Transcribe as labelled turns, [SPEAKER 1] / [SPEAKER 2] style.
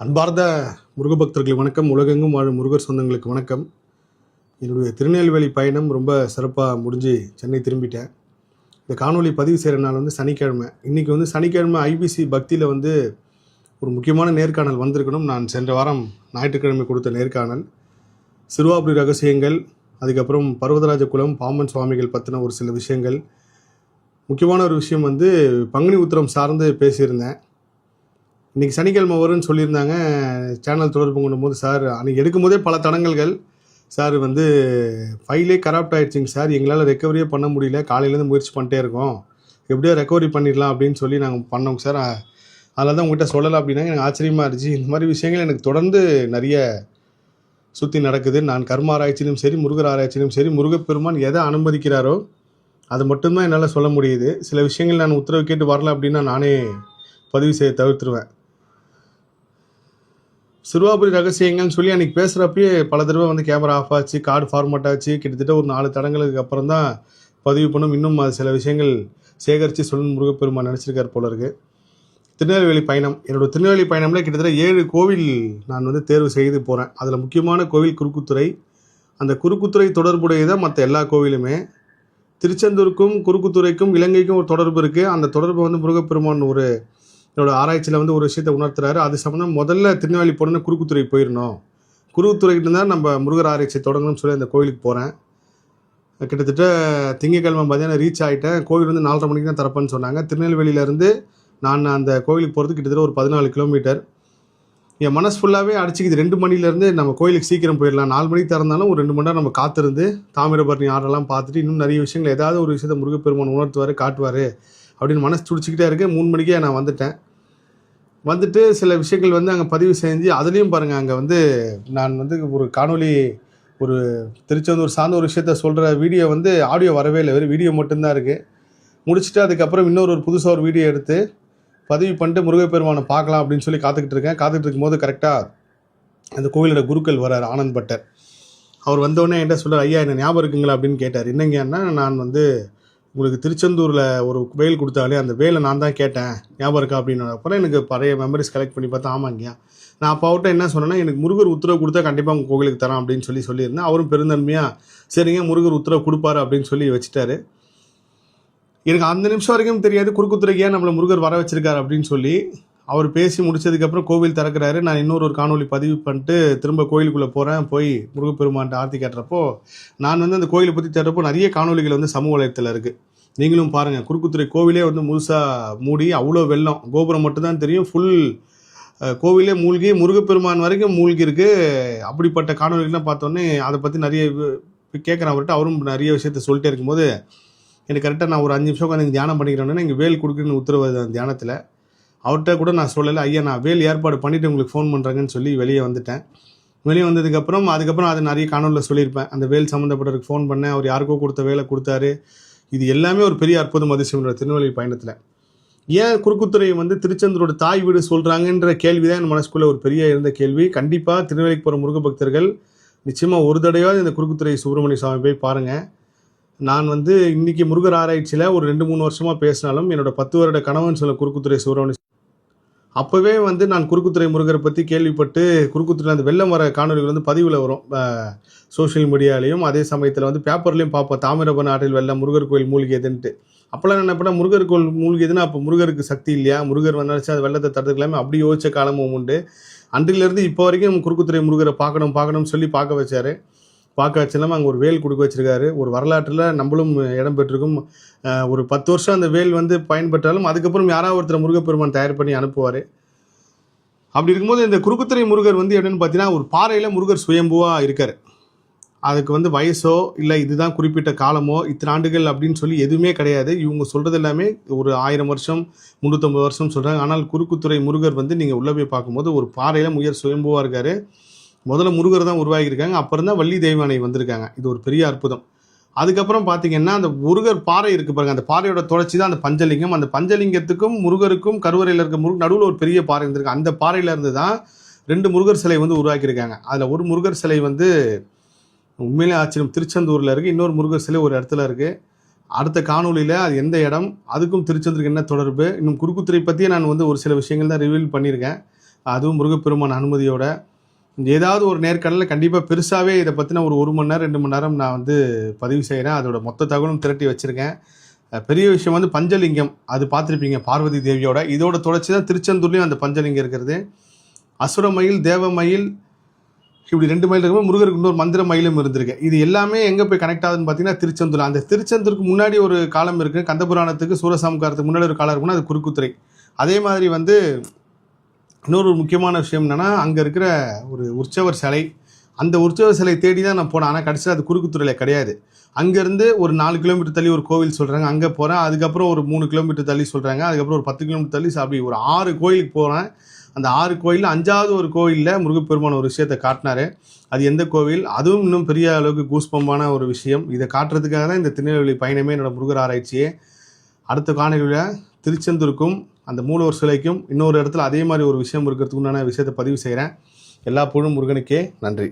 [SPEAKER 1] அன்பார்ந்த முருக பக்தர்களுக்கு வணக்கம். உலகெங்கும் வாழும் முருகர் சொந்தங்களுக்கு வணக்கம். என்னுடைய திருநெல்வேலி பயணம் ரொம்ப சிறப்பாக முடிஞ்சு சென்னை திரும்பிட்டேன். இந்த காணொலி பதிவு செய்கிற நாள் சனிக்கிழமை. இன்றைக்கி சனிக்கிழமை ஐபிசி பக்தியில் ஒரு முக்கியமான நேர்காணல் வந்திருக்கணும். நான் சென்ற வாரம் ஞாயிற்றுக்கிழமை கொடுத்த நேர்காணல் சிறுவாபுரி ரகசியங்கள், அதுக்கப்புறம் பர்வதராஜ குலம் பாம்பன் சுவாமிகள் பற்றின ஒரு சில விஷயங்கள். முக்கியமான ஒரு விஷயம் பங்குனி உத்திரம் சார்ந்து பேசியிருந்தேன். இன்றைக்கி சனிக்கிழமை வரும்னு சொல்லியிருந்தாங்க. சேனல் தொடர்பு கொண்டும் போது, சார் அன்றைக்கி எடுக்கும் போதே பல தடங்கல்கள், சார் ஃபைலே கராப்ட் ஆகிடுச்சிங்க சார், எங்களால் ரெக்கவரியே பண்ண முடியல, காலையிலேருந்து முயற்சி பண்ணிட்டே இருக்கோம், எப்படியோ ரெக்கவரி பண்ணிடலாம் அப்படின்னு சொல்லி நாங்கள் பண்ணோங்க சார், அதில் தான் உங்கள்கிட்ட சொல்லலை அப்படின்னாங்க. எனக்கு ஆச்சரியமாக இருந்துச்சு. இந்த மாதிரி விஷயங்கள் எனக்கு தொடர்ந்து நிறைய சுற்றி நடக்குது. நான் கர்ம ஆராய்ச்சியிலும் சரி, முருகர் ஆராய்ச்சியிலும் சரி, முருகப்பெருமான் எதை அனுமதிக்கிறாரோ அது மட்டும்தான் என்னால் சொல்ல முடியுது. சில விஷயங்கள் நான் உத்தரவு கேட்டு வரல அப்படின்னா நானே பதிவு செய்ய தவிர்த்துருவேன். சிறுவாபுரி ரகசியங்கள்னு சொல்லி அன்றைக்கி பேசுகிறப்பயே பல தடவை கேமரா ஆஃப் ஆச்சு, கார்டு ஃபார்மேட் ஆச்சு. கிட்டத்தட்ட ஒரு 4 தடங்களுக்கு அப்புறம் தான் பதிவு பண்ணும். இன்னும் அது சில விஷயங்கள் சேகரித்து சொல்லணும் முருகப்பெருமான் நினச்சிருக்கார் போல இருக்குது. திருநெல்வேலி பயணம், என்னோடய திருநெல்வேலி பயணம்ல கிட்டத்தட்ட 7 கோவில் நான் தேர்வு செய்து போகிறேன். அதில் முக்கியமான கோவில் குறுக்குத்துறை. அந்த குறுக்குத்துறை தொடர்புடையதான் மற்ற எல்லா கோவிலுமே. திருச்செந்தூருக்கும் குறுக்குத்துறைக்கும் இலங்கைக்கும் ஒரு தொடர்பு இருக்குது. அந்த தொடர்பு முருகப்பெருமான் என்னோட ஆராய்ச்சியில் ஒரு விஷயத்தை உணர்த்துறாரு. அது சம்மந்தம் முதல்ல திருநெல்வேலி போனோன்னா குறுக்குத்துறை போயிடணும், குறுக்குத்துறைக்கிட்ட தான் நம்ம முருகர் ஆராய்ச்சி தொடங்கணும்னு சொல்லி அந்த கோவிலுக்கு போகிறேன். கிட்டத்தட்ட திங்கக்கிழமை மதியானம் ரீச் ஆகிட்டேன். கோவில் 4:30 மணிக்கு தான் திறப்பேன்னு சொன்னாங்க. திருநெல்வேலியிலேருந்து நான் அந்த கோவிலுக்கு போகிறதுக்கு கிட்டத்தட்ட ஒரு 14 கிலோமீட்டர். என் மனசு ஃபுல்லாகவே அடிச்சிக்குது. 2 மணிலேருந்து நம்ம கோயிலுக்கு சீக்கிரம் போயிடலாம், 4 மணிக்கு திறந்தாலும் ஒரு 2 மணி நேரம் நம்ம காத்திருந்து தாமிரபரணி ஆறெல்லாம் பார்த்துட்டு இன்னும் நிறைய விஷயங்கள், ஏதாவது ஒரு விஷயத்தை முருகப்பெருமான் உணர்த்துவார், காட்டுவார் அப்படின்னு மனசு துடிச்சிக்கிட்டே இருக்கு. 3 மணிக்கே நான் வந்துட்டு சில விஷயங்கள் அங்கே பதிவு செஞ்சு, அதுலேயும் பாருங்கள், அங்கே நான் ஒரு காணொலி, ஒரு திருச்செந்தூர் சார்ந்த ஒரு விஷயத்த சொல்கிற வீடியோ ஆடியோ வரவே இல்லை, வெறும் வீடியோ மட்டும்தான் இருக்குது. முடிச்சுட்டு அதுக்கப்புறம் இன்னொரு புதுசாக ஒரு வீடியோ எடுத்து பதிவு பண்ணிட்டு முருகப்பெருமானை பார்க்கலாம் அப்படின்னு சொல்லி காத்துக்கிட்டு இருக்கேன். காத்துக்கிட்டு இருக்கும்போது கரெக்டாக அந்த கோவிலோட குருக்கள் வரார், ஆனந்த் பட்டர். அவர் வந்தோடனே என்கிட்ட சொல்கிறார், ஐயா என்ன ஞாபகம் இருக்குங்களா அப்படின்னு கேட்டார். என்னங்கன்னா, நான் உங்களுக்கு திருச்செந்தூரில் ஒரு வேல் கொடுத்தாலே அந்த வேலை நான் தான் கேட்டேன், ஞாபகம் இருக்கா அப்படின்னு. அப்புறம் எனக்கு பழைய மெமரிஸ் கலெக்ட் பண்ணி பார்த்தா, ஆமாங்கய்யா, நான் அப்போ அவர்கிட்ட என்ன சொன்னேன்னா, எனக்கு முருகர் உத்தரவு கொடுத்தா கண்டிப்பாக உங்கள் கோவிலுக்கு தரேன் அப்படின்னு சொல்லியிருந்தேன். அவரும் பெருந்தன்மையாக சரிங்க முருகர் உத்தரவு கொடுப்பாரு அப்படின்னு சொல்லி வச்சுட்டாரு. எனக்கு அந்த நிமிஷம் வரைக்கும் தெரியாது குறுக்குத்துறைக்கு ஏன் நம்மளை முருகர் வர வச்சிருக்காரு அப்படின்னு சொல்லி. அவர் பேசி முடிச்சதுக்கப்புறம் கோவில் திறக்கிறாரு. நான் இன்னொரு காணொலி பதிவு பண்ணிட்டு திரும்ப கோயிலுக்குள்ளே போகிறேன். போய் முருகப்பெருமான்ட்டு ஆர்த்தி கேட்டுறப்போ, நான் அந்த கோயிலை பற்றி தேடுறப்போ நிறைய காணொலிகள் சமூக வலைத்தளத்தில் இருக்குது. நீங்களும் பாருங்கள். குறுக்குத்துறை கோவிலே முழுசாக மூடி, அவ்வளோ வெள்ளம், கோபுரம் மட்டும்தான் தெரியும், ஃபுல் கோவிலே மூழ்கி, முருகப்பெருமான் வரைக்கும் மூழ்கி இருக்குது. அப்படிப்பட்ட காணொலிகள்லாம் பார்த்தோன்னே அதை பற்றி நிறைய கேட்குறேன் அவர்கிட்ட. அவரும் நிறைய விஷயத்த சொல்லிட்டே இருக்கும்போது எனக்கு கரெக்டாக நான் ஒரு 5 நிமிஷம் உட்காந்து தியானம் பண்ணிக்கிறேன்னா இங்கே வேல் கொடுக்குன்னு உத்தரவு அந்த தியானத்தில். அவர்கிட்ட கூட நான் சொல்லலை, ஐயா நான் வேல் ஏற்பாடு பண்ணிவிட்டு உங்களுக்கு ஃபோன் பண்ணுறேங்கன்னு சொல்லி வெளியே வந்துட்டேன். வெளியே வந்ததுக்கப்புறம் அது நிறைய காணொலியில் சொல்லியிருப்பேன். அந்த வேல் சம்மந்தப்பட்டவருக்கு ஃபோன் பண்ணேன், அவர் யாருக்கோ கொடுத்த வேலை கொடுத்தாரு. இது எல்லாமே ஒரு பெரிய அற்புதம் அதிசயம் திருநெல்வேலி பயணத்தில். ஏன் குறுக்குத்துறை திருச்செந்தூரோட தாய் வீடு சொல்கிறாங்கன்ற கேள்வி தான் என் மனசுக்குள்ளே ஒரு பெரிய இருந்த கேள்வி. கண்டிப்பாக திருநெல்வேலிக்கு போகிற முருக பக்தர்கள் நிச்சயமாக ஒரு தடவையாவது இந்த குறுக்குத்துறை சுப்பிரமணிய சுவாமி போய் பாருங்கள். நான் இன்றைக்கி முருகர் ஆராய்ச்சியில் ஒரு 2-3 வருஷமாக பேசினாலும் என்னோடய 10 வருட கணவன் சொல்ல குறுக்குத்துறை சுப்பிரமணிய, அப்போவே நான் குறுக்குத்துறை முருகரை பற்றி கேள்விப்பட்டு குறுக்குத்துறை அந்த வெள்ளம் வர காணொலிகள் பதிவில் வரும் சோஷியல் மீடியாலையும், அதே சமயத்தில் பேப்பர்லேயும் பார்ப்போம். தாமிரபரணி ஆற்றில் வெள்ளம், முருகர் கோயில் மூழ்கியதுன்ட்டு. அப்போல்லாம் என்ன பண்ணால் முருகர் கோயில் மூழ்கியதுன்னா அப்போ முருகருக்கு சக்தி இல்லையா, முருகர் நினச்சா அது வெள்ளத்தை தடுத்துக்கலாமே, அப்படி யோசிச்ச காலமும் உண்டு. அன்றிலிருந்து இப்போ வரைக்கும் குறுக்குத்துறை முருகரை பார்க்கணும்னு சொல்லி பார்க்க வச்சார். பார்க்க வச்சில்லாமல் அங்கே ஒரு வேல் கொடுக்க வச்சுருக்காரு. ஒரு வரலாற்றில் நம்மளும் இடம் பெற்றிருக்கும். ஒரு 10 வருஷம் அந்த வேல் பயன்பெற்றாலும் அதுக்கப்புறம் யாராவது ஒருத்தர் முருகப்பெருமான் தயார் பண்ணி அனுப்புவார். அப்படி இருக்கும்போது இந்த குறுக்குத்துறை முருகர் எப்படின்னு பார்த்தீங்கன்னா, ஒரு பாறையில் முருகர் சுயம்புவாக இருக்கார். அதுக்கு வயசோ இல்லை இதுதான் குறிப்பிட்ட காலமோ இத்தனை ஆண்டுகள் அப்படின்னு சொல்லி எதுவுமே கிடையாது. இவங்க சொல்கிறது எல்லாமே ஒரு 1000 வருஷம் 350 வருஷம் சொல்கிறாங்க. ஆனால் குறுக்குத்துறை முருகர் நீங்கள் உள்ளே போய் பார்க்கும்போது ஒரு பாறையில் முயர் சுயம்புவாக இருக்கார். முதல்ல முருகர் தான் உருவாகியிருக்காங்க, அப்புறம் தான் வள்ளி தெய்வானை வந்திருக்காங்க. இது ஒரு பெரிய அற்புதம். அதுக்கப்புறம் பார்த்தீங்கன்னா, அந்த முருகர் பாறை இருக்குது பாருங்கள், அந்த பாறையோட தொடர்ச்சி தான் அந்த பஞ்சலிங்கம். அந்த பஞ்சலிங்கத்துக்கும் முருகருக்கும் கருவறையில் இருக்க நடுவில் ஒரு பெரிய பாறை இருந்திருக்கு. அந்த பாறையிலேருந்து தான் 2 முருகர் சிலை உருவாக்கியிருக்காங்க. அதில் ஒரு முருகர் சிலை உண்மையிலே ஆச்சரியம், திருச்செந்தூரில் இருக்குது. இன்னொரு முருகர் சிலை ஒரு இடத்துல இருக்குது. அடுத்த காணொலியில் அது எந்த இடம், அதுக்கும் திருச்செந்தூருக்கு என்ன தொடர்பு, இன்னும் குறுக்குத்துறை பற்றியே நான் ஒரு சில விஷயங்கள் தான் ரிவீல் பண்ணியிருக்கேன். அதுவும் முருகப்பெருமான் அனுமதியோட ஏதாவது ஒரு நேர்காணலில் கண்டிப்பாக பெருசாகவே இதை பற்றின ஒரு 1 மணி நேரம் 2 மணி நேரம் நான் வந்து பதிவு செய்கிறேன். அதோட மொத்த தகவலும் திரட்டி வச்சுருக்கேன். பெரிய விஷயம் வந்து பஞ்சலிங்கம், அது பார்த்துருப்பீங்க பார்வதி தேவியோட. இதோட தொடர்ச்சி தான் திருச்செந்தூர்லேயும் அந்த பஞ்சலிங்கம் இருக்கிறது. அசுரமயில், தேவமயில், இப்படி 2 மயில் இருக்கும்போது முருகருக்கு இன்னொரு மந்திர மயிலும் இருந்திருக்கு. இது எல்லாமே எங்கே போய் கனெக்ட் ஆகுதுன்னு பார்த்தீங்கன்னா திருச்செந்தூர். அந்த திருச்செந்தூருக்கு முன்னாடி ஒரு காலம் இருக்குது, கந்தபுராணத்துக்கு சூரசம்காரத்துக்கு முன்னாடி ஒரு காலம் இருக்குன்னா அது குறுக்குத்துறை. அதே மாதிரி வந்து இன்னொரு முக்கியமான விஷயம் என்னென்னா, அங்கே இருக்கிற ஒரு உற்சவர் சிலை, அந்த உற்சவர் சிலை தேடி தான் நான் போனேன். ஆனால் கடைசியில் அது குறுக்குத்துறையில் கிடையாது. அங்கேருந்து ஒரு 4 கிலோமீட்டர் தள்ளி ஒரு கோவில் சொல்கிறாங்க, அங்கே போகிறேன். அதுக்கப்புறம் ஒரு 3 கிலோமீட்டர் தள்ளி சொல்கிறாங்க. அதுக்கப்புறம் ஒரு 10 கிலோமீட்டர் தள்ளி அப்படி ஒரு 6 கோயிலுக்கு போகிறேன். அந்த 6 கோயிலில் 5வது ஒரு கோயிலில் முருகப்பெருமான் ஒரு விஷயத்தை காட்டினார். அது எந்த கோவில்? அதுவும் இன்னும் பெரிய அளவுக்கு கூஸ்பம்பான ஒரு விஷயம். இதை காட்டுறதுக்காக தான் இந்த திருநெல்வேலி பயணமே, என்னோடய முருகர் ஆராய்ச்சியே. அடுத்த காணொலியில் திருச்செந்தூருக்கும் அந்த மூலவர் சிலைக்கும் இன்னொரு இடத்துல அதே மாதிரி ஒரு விஷயம் இருக்கிறதுக்கு உண்டான விஷயத்தை பதிவு செய்கிறேன். எல்லா புகழும் முருகனுக்கே. நன்றி.